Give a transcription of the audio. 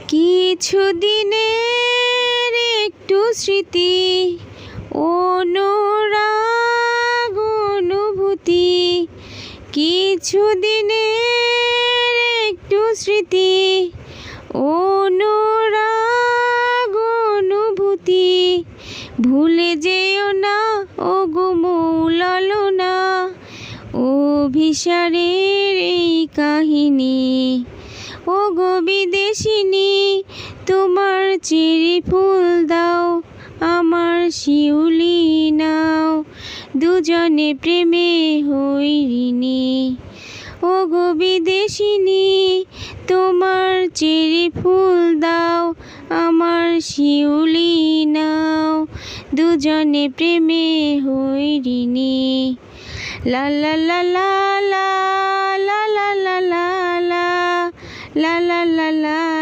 কিছুদিনের একটু স্মৃতি, অনুরাগ অনুভূতি। কিছুদিনের একটু স্মৃতি, অনুরাগ অনুভূতি। ভুলে যেও না ওগো মৌলালনা, অভিসারের এই কাহিনী। ওগো বিদেশিনী, তোমার চেরি ফুল দাও, আমার শিউলি নাও, দুজনে প্রেমে হই ঋণী। ওগো বিদেশিনী, তোমার চেরি ফুল দাও, আমার শিউলি নাও, দুজনে প্রেমে হই ঋণী। লা লা লা লা লা লা লা লা লা লা লা লা লা।